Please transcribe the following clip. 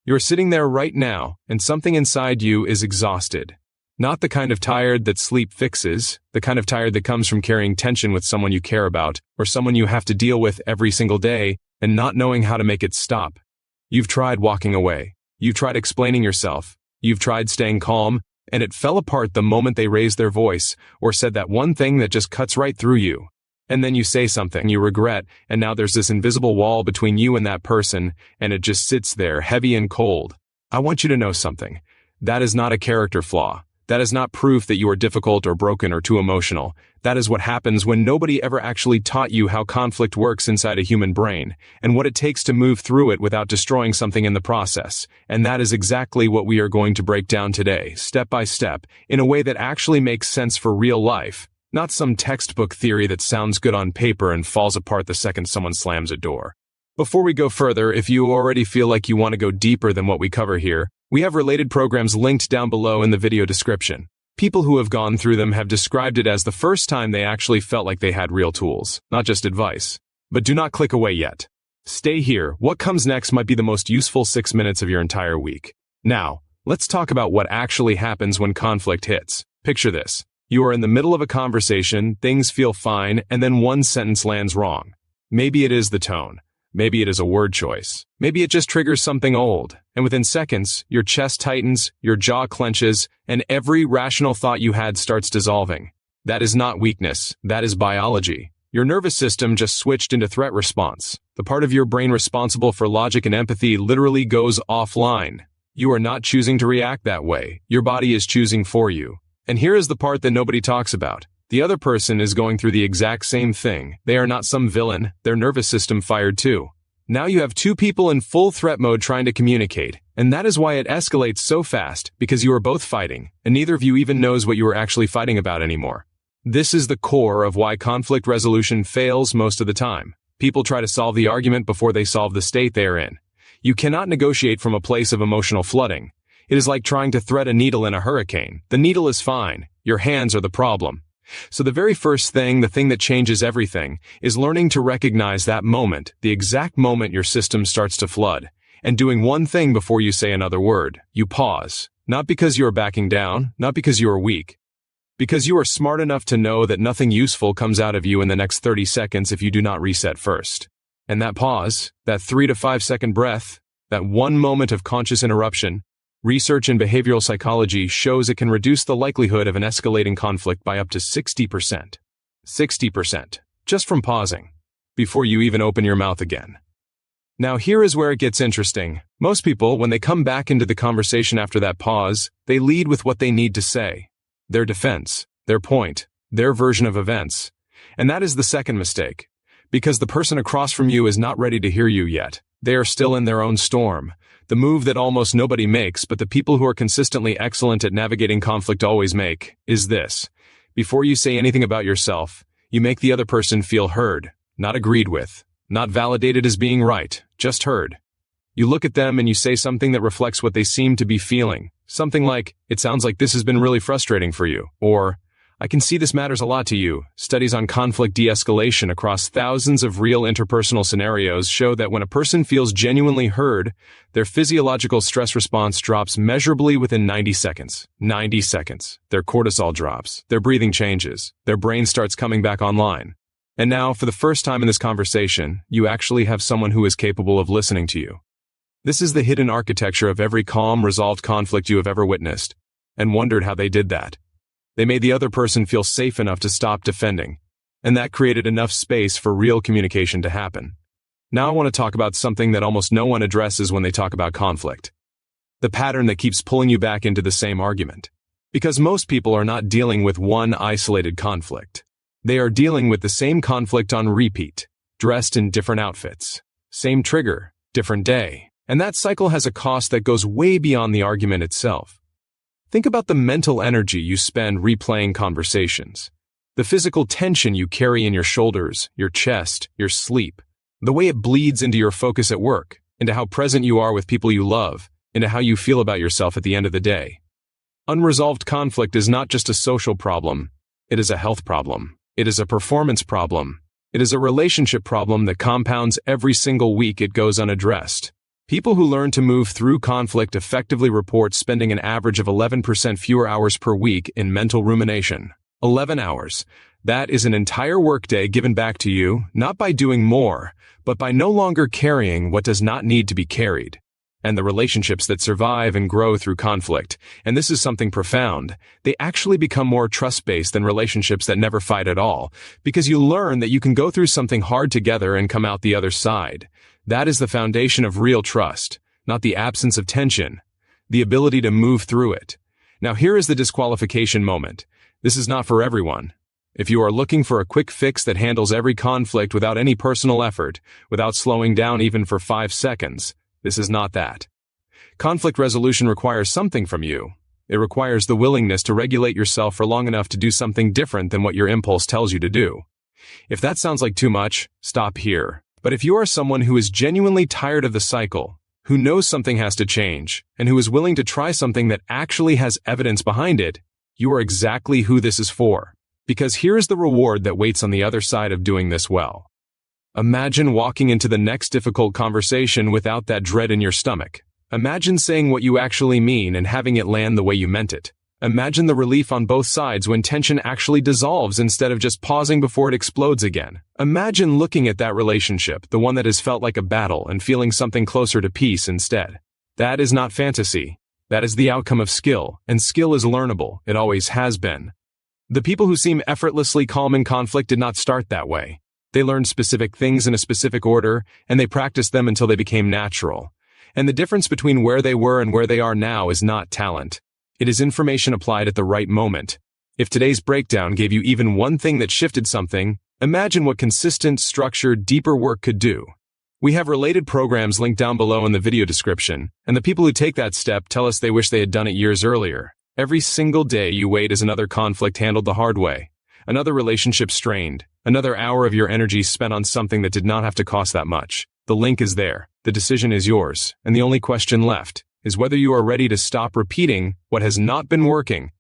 You're sitting there right now, and something inside you is exhausted. Not the kind of tired that sleep fixes, the kind of tired that comes from carrying tension with someone you care about, or someone you have to deal with every single day, and not knowing how to make it stop. You've tried walking away. You've tried explaining yourself. You've tried staying calm, and it fell apart the moment they raised their voice, or said that one thing that just cuts right through you. And then you say something you regret, and now there's this invisible wall between you and that person, and it just sits there, heavy and cold. I want you to know something. That is not a character flaw. That is not proof that you are difficult or broken or too emotional. That is what happens when nobody ever actually taught you how conflict works inside a human brain, and what it takes to move through it without destroying something in the process. And that is exactly what we are going to break down today, step by step, in a way that actually makes sense for real life. Not some textbook theory that sounds good on paper and falls apart the second someone slams a door. Before we go further, if you already feel like you want to go deeper than what we cover here, we have related programs linked down below in the video description. People who have gone through them have described it as the first time they actually felt like they had real tools, not just advice. But do not click away yet. Stay here. What comes next might be the most useful 6 minutes of your entire week. Now, let's talk about what actually happens when conflict hits. Picture this. You are in the middle of a conversation, things feel fine, and then one sentence lands wrong. Maybe it is the tone. Maybe it is a word choice. Maybe it just triggers something old, and within seconds, your chest tightens, your jaw clenches, and every rational thought you had starts dissolving. That is not weakness, that is biology. Your nervous system just switched into threat response. The part of your brain responsible for logic and empathy literally goes offline. You are not choosing to react that way. Your body is choosing for you. And here is the part that nobody talks about. The other person is going through the exact same thing. They are not some villain. Their nervous system fired too. Now you have two people in full threat mode trying to communicate, and that is why it escalates so fast, because you are both fighting, and neither of you even knows what you are actually fighting about anymore. This is the core of why conflict resolution fails most of the time. People try to solve the argument before they solve the state they are in. You cannot negotiate from a place of emotional flooding. It is like trying to thread a needle in a hurricane. The needle is fine. Your hands are the problem. So the very first thing, the thing that changes everything, is learning to recognize that moment, the exact moment your system starts to flood, and doing one thing before you say another word. You pause. Not because you are backing down, not because you are weak, because you are smart enough to know that nothing useful comes out of you in the next 30 seconds if you do not reset first. And that pause, that 3 to 5 second breath, that one moment of conscious interruption, research in behavioral psychology shows it can reduce the likelihood of an escalating conflict by up to 60%. 60%. Just from pausing, before you even open your mouth again. Now here is where it gets interesting. Most people, when they come back into the conversation after that pause, they lead with what they need to say. Their defense, their point, their version of events. And that is the second mistake. Because the person across from you is not ready to hear you yet. They are still in their own storm. The move that almost nobody makes, but the people who are consistently excellent at navigating conflict always make, is this. Before you say anything about yourself, you make the other person feel heard, not agreed with, not validated as being right, just heard. You look at them and you say something that reflects what they seem to be feeling. Something like, "It sounds like this has been really frustrating for you," or, "I can see this matters a lot to you." Studies on conflict de-escalation across thousands of real interpersonal scenarios show that when a person feels genuinely heard, their physiological stress response drops measurably within 90 seconds. 90 seconds. Their cortisol drops. Their breathing changes. Their brain starts coming back online. And now, for the first time in this conversation, you actually have someone who is capable of listening to you. This is the hidden architecture of every calm, resolved conflict you have ever witnessed, and wondered how they did that. They made the other person feel safe enough to stop defending, and that created enough space for real communication to happen. Now I want to talk about something that almost no one addresses when they talk about conflict. The pattern that keeps pulling you back into the same argument. Because most people are not dealing with one isolated conflict. They are dealing with the same conflict on repeat, dressed in different outfits. Same trigger, different day. And that cycle has a cost that goes way beyond the argument itself. Think about the mental energy you spend replaying conversations, the physical tension you carry in your shoulders, your chest, your sleep, the way it bleeds into your focus at work, into how present you are with people you love, into how you feel about yourself at the end of the day. Unresolved conflict is not just a social problem, it is a health problem. It is a performance problem. It is a relationship problem that compounds every single week it goes unaddressed. People who learn to move through conflict effectively report spending an average of 11% fewer hours per week in mental rumination. 11 hours. That is an entire workday given back to you, not by doing more, but by no longer carrying what does not need to be carried. And the relationships that survive and grow through conflict, and this is something profound, they actually become more trust-based than relationships that never fight at all, because you learn that you can go through something hard together and come out the other side. That is the foundation of real trust, not the absence of tension, the ability to move through it. Now here is the disqualification moment. This is not for everyone. If you are looking for a quick fix that handles every conflict without any personal effort, without slowing down even for 5 seconds, this is not that. Conflict resolution requires something from you. It requires the willingness to regulate yourself for long enough to do something different than what your impulse tells you to do. If that sounds like too much, stop here. But if you are someone who is genuinely tired of the cycle, who knows something has to change, and who is willing to try something that actually has evidence behind it, you are exactly who this is for. Because here is the reward that waits on the other side of doing this well. Imagine walking into the next difficult conversation without that dread in your stomach. Imagine saying what you actually mean and having it land the way you meant it. Imagine the relief on both sides when tension actually dissolves instead of just pausing before it explodes again. Imagine looking at that relationship, the one that has felt like a battle, and feeling something closer to peace instead. That is not fantasy. That is the outcome of skill, and skill is learnable. It always has been. The people who seem effortlessly calm in conflict did not start that way. They learned specific things in a specific order, and they practiced them until they became natural. And the difference between where they were and where they are now is not talent. It is information applied at the right moment. If today's breakdown gave you even one thing that shifted something, imagine what consistent, structured, deeper work could do. We have related programs linked down below in the video description, and the people who take that step tell us they wish they had done it years earlier. Every single day you wait as another conflict handled the hard way, another relationship strained, another hour of your energy spent on something that did not have to cost that much. The link is there, the decision is yours, and the only question left is whether you are ready to stop repeating what has not been working